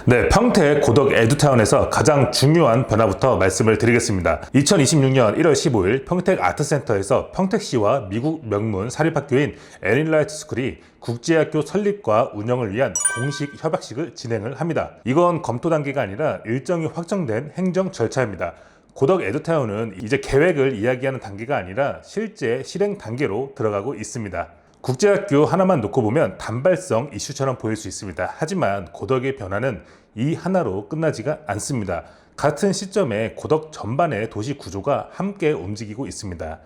네, 평택 고덕 에듀타운에서 가장 중요한 변화부터 말씀을 드리겠습니다. 2026년 1월 15일 평택 아트센터에서 평택시와 미국 명문 사립학교인 에린라이트 스쿨이 국제학교 설립과 운영을 위한 공식 협약식을 진행을 합니다. 이건 검토 단계가 아니라 일정이 확정된 행정 절차입니다. 고덕 에듀타운은 이제 계획을 이야기하는 단계가 아니라 실제 실행 단계로 들어가고 있습니다. 국제학교 하나만 놓고 보면 단발성 이슈처럼 보일 수 있습니다. 하지만 고덕의 변화는 이 하나로 끝나지가 않습니다. 같은 시점에 고덕 전반의 도시 구조가 함께 움직이고 있습니다.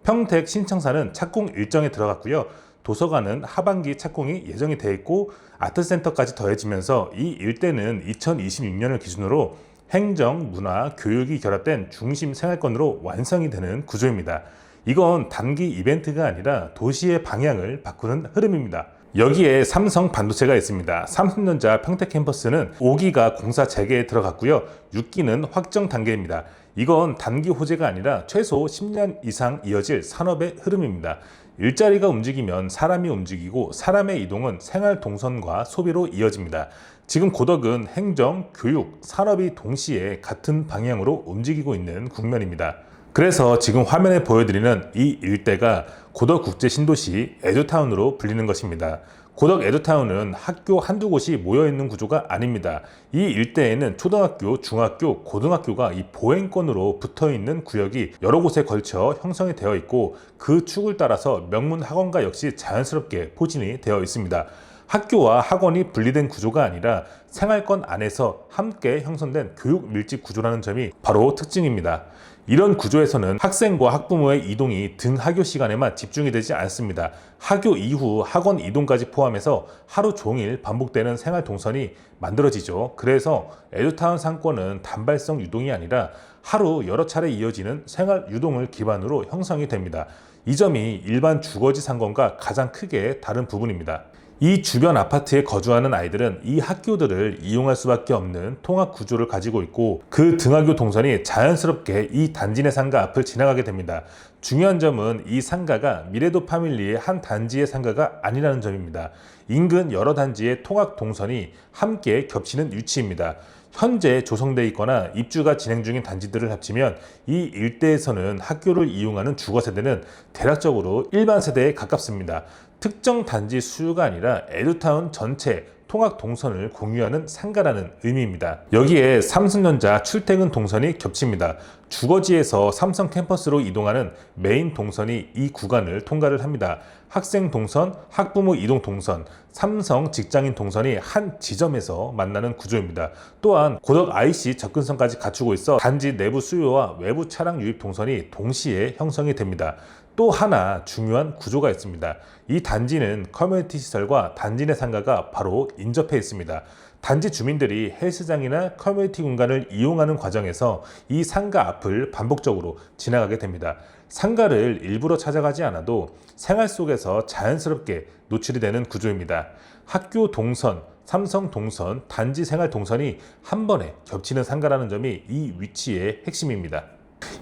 평택 신청사는 착공 일정에 들어갔고요. 도서관은 하반기 착공이 예정이 되어 있고 아트센터까지 더해지면서 이 일대는 2026년을 기준으로 행정, 문화, 교육이 결합된 중심 생활권으로 완성이 되는 구조입니다. 이건 단기 이벤트가 아니라 도시의 방향을 바꾸는 흐름입니다. 여기에 삼성 반도체가 있습니다. 삼성전자 평택 캠퍼스는 5기가 공사 재개에 들어갔고요. 6기는 확정 단계입니다. 이건 단기 호재가 아니라 최소 10년 이상 이어질 산업의 흐름입니다. 일자리가 움직이면 사람이 움직이고 사람의 이동은 생활 동선과 소비로 이어집니다. 지금 고덕은 행정, 교육, 산업이 동시에 같은 방향으로 움직이고 있는 국면입니다. 그래서 지금 화면에 보여드리는 이 일대가 고덕 국제 신도시 에듀타운으로 불리는 것입니다. 고덕 에듀타운은 학교 한두 곳이 모여있는 구조가 아닙니다. 이 일대에는 초등학교, 중학교, 고등학교가 이 보행권으로 붙어있는 구역이 여러 곳에 걸쳐 형성이 되어 있고 그 축을 따라서 명문 학원가 역시 자연스럽게 포진이 되어 있습니다. 학교와 학원이 분리된 구조가 아니라 생활권 안에서 함께 형성된 교육 밀집 구조라는 점이 바로 특징입니다. 이런 구조에서는 학생과 학부모의 이동이 등하교 시간에만 집중이 되지 않습니다. 하교 이후 학원 이동까지 포함해서 하루 종일 반복되는 생활 동선이 만들어지죠. 그래서 에듀타운 상권은 단발성 유동이 아니라 하루 여러 차례 이어지는 생활 유동을 기반으로 형성이 됩니다. 이 점이 일반 주거지 상권과 가장 크게 다른 부분입니다. 이 주변 아파트에 거주하는 아이들은 이 학교들을 이용할 수밖에 없는 통합 구조를 가지고 있고 그 등하교 동선이 자연스럽게 이 단지 내 상가 앞을 지나가게 됩니다. 중요한 점은 이 상가가 미래도 파밀리의 한 단지의 상가가 아니라는 점입니다. 인근 여러 단지의 통합 동선이 함께 겹치는 위치입니다. 현재 조성되어 있거나 입주가 진행 중인 단지들을 합치면 이 일대에서는 학교를 이용하는 주거 세대는 대략적으로 일반 세대에 가깝습니다. 특정 단지 수요가 아니라 에듀타운 전체 통학 동선을 공유하는 상가라는 의미입니다. 여기에 삼성전자 출퇴근 동선이 겹칩니다. 주거지에서 삼성 캠퍼스로 이동하는 메인 동선이 이 구간을 통과를 합니다. 학생 동선, 학부모 이동 동선, 삼성 직장인 동선이 한 지점에서 만나는 구조입니다. 또한 고덕 IC 접근성까지 갖추고 있어 단지 내부 수요와 외부 차량 유입 동선이 동시에 형성이 됩니다. 또 하나 중요한 구조가 있습니다. 이 단지는 커뮤니티 시설과 단지 내 상가가 바로 인접해 있습니다. 단지 주민들이 헬스장이나 커뮤니티 공간을 이용하는 과정에서 이 상가 앞을 반복적으로 지나가게 됩니다. 상가를 일부러 찾아가지 않아도 생활 속에서 자연스럽게 노출이 되는 구조입니다. 학교 동선, 삼성 동선, 단지 생활 동선이 한 번에 겹치는 상가라는 점이 이 위치의 핵심입니다.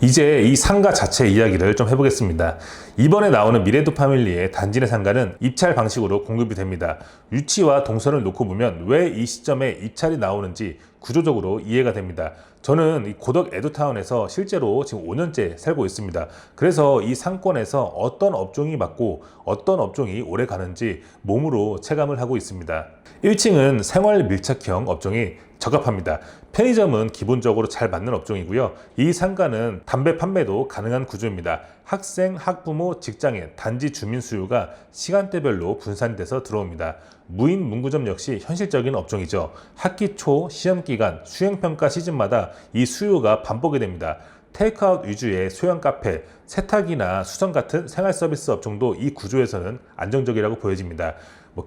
이제 이 상가 자체 이야기를 좀 해보겠습니다. 이번에 나오는 미래도 파밀리의 단지 내 상가는 입찰 방식으로 공급이 됩니다. 위치와 동선을 놓고 보면 왜 이 시점에 입찰이 나오는지 구조적으로 이해가 됩니다. 저는 이 고덕 에듀타운에서 실제로 지금 5년째 살고 있습니다. 그래서 이 상권에서 어떤 업종이 맞고 어떤 업종이 오래 가는지 몸으로 체감을 하고 있습니다. 1층은 생활 밀착형 업종이 적합합니다. 편의점은 기본적으로 잘 맞는 업종이고요. 이 상가는 담배 판매도 가능한 구조입니다. 학생, 학부모, 직장인, 단지 주민 수요가 시간대별로 분산돼서 들어옵니다. 무인 문구점 역시 현실적인 업종이죠. 학기 초, 시험기간, 수행평가 시즌마다 이 수요가 반복이 됩니다. 테이크아웃 위주의 소형 카페, 세탁이나 수선 같은 생활 서비스 업종도 이 구조에서는 안정적이라고 보여집니다.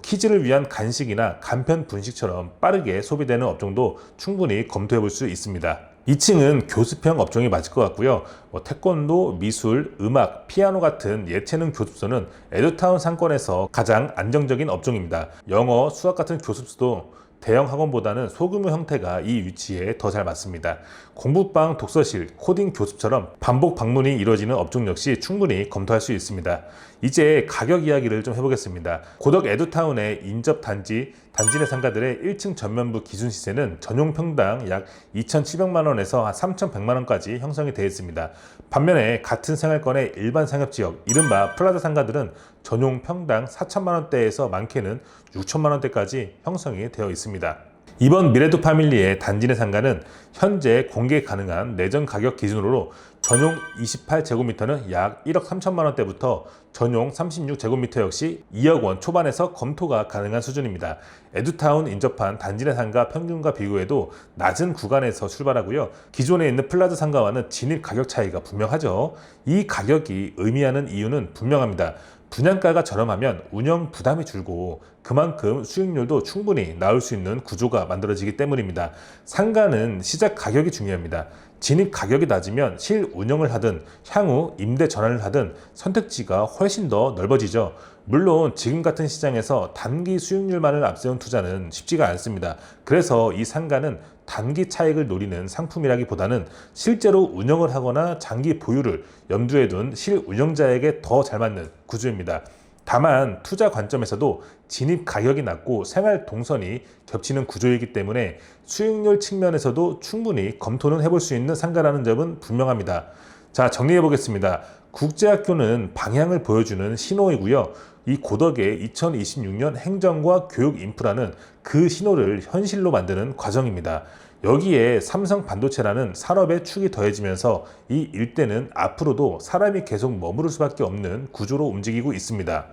키즈를 위한 간식이나 간편 분식처럼 빠르게 소비되는 업종도 충분히 검토해 볼 수 있습니다. 2층은 교습형 업종이 맞을 것 같고요. 태권도, 미술, 음악, 피아노 같은 예체능 교습소는 에듀타운 상권에서 가장 안정적인 업종입니다. 영어, 수학 같은 교습소도 대형 학원보다는 소규모 형태가 이 위치에 더 잘 맞습니다. 공부방, 독서실, 코딩 교습처럼 반복 방문이 이루어지는 업종 역시 충분히 검토할 수 있습니다. 이제 가격 이야기를 좀 해보겠습니다. 고덕 에듀타운의 인접 단지 내 상가들의 1층 전면부 기준 시세는 전용 평당 약 2,700만 원에서 한 3,100만 원까지 형성이 되어 있습니다. 반면에 같은 생활권의 일반 상업지역, 이른바 플라자 상가들은 전용 평당 4천만 원대에서 많게는 6천만 원대까지 형성이 되어 있습니다. 이번 미래도 파밀리의 단지 내 상가는 현재 공개 가능한 내전 가격 기준으로 전용 28제곱미터는 약 1억 3천만 원대부터 전용 36제곱미터 역시 2억 원 초반에서 검토가 가능한 수준입니다. 에듀타운 인접한 단지 내 상가 평균과 비교해도 낮은 구간에서 출발하고요. 기존에 있는 플라자 상가와는 진입 가격 차이가 분명하죠. 이 가격이 의미하는 이유는 분명합니다. 분양가가 저렴하면 운영 부담이 줄고 그만큼 수익률도 충분히 나올 수 있는 구조가 만들어지기 때문입니다. 상가는 시작 가격이 중요합니다. 진입 가격이 낮으면 실 운영을 하든 향후 임대 전환을 하든 선택지가 훨씬 더 넓어지죠. 물론 지금 같은 시장에서 단기 수익률만을 앞세운 투자는 쉽지가 않습니다. 그래서 이 상가는 단기 차익을 노리는 상품이라기보다는 실제로 운영을 하거나 장기 보유를 염두에 둔 실운영자에게 더 잘 맞는 구조입니다. 다만 투자 관점에서도 진입 가격이 낮고 생활 동선이 겹치는 구조이기 때문에 수익률 측면에서도 충분히 검토는 해볼 수 있는 상가라는 점은 분명합니다. 자, 정리해 보겠습니다. 국제학교는 방향을 보여주는 신호이고요. 이 고덕의 2026년 행정과 교육 인프라는 그 신호를 현실로 만드는 과정입니다. 여기에 삼성 반도체라는 산업의 축이 더해지면서 이 일대는 앞으로도 사람이 계속 머무를 수밖에 없는 구조로 움직이고 있습니다.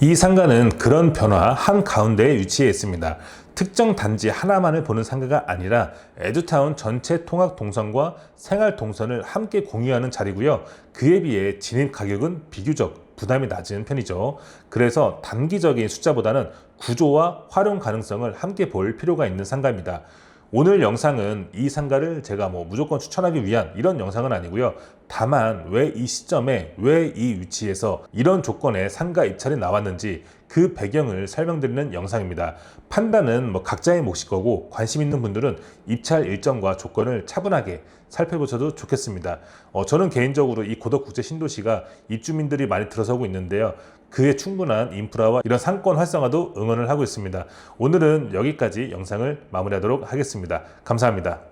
이 상가는 그런 변화 한가운데에 위치해 있습니다. 특정 단지 하나만을 보는 상가가 아니라 에듀타운 전체 통학 동선과 생활 동선을 함께 공유하는 자리고요. 그에 비해 진입 가격은 비교적 부담이 낮은 편이죠. 그래서 단기적인 숫자보다는 구조와 활용 가능성을 함께 볼 필요가 있는 상가입니다. 오늘 영상은 이 상가를 제가 무조건 추천하기 위한 이런 영상은 아니고요. 다만 왜 이 시점에 왜 이 위치에서 이런 조건의 상가 입찰이 나왔는지 그 배경을 설명드리는 영상입니다. 판단은 각자의 몫일 거고 관심 있는 분들은 입찰 일정과 조건을 차분하게 살펴보셔도 좋겠습니다. 저는 개인적으로 이 고덕국제 신도시가 입주민들이 많이 들어서고 있는데요. 그에 충분한 인프라와 이런 상권 활성화도 응원을 하고 있습니다. 오늘은 여기까지 영상을 마무리하도록 하겠습니다. 감사합니다.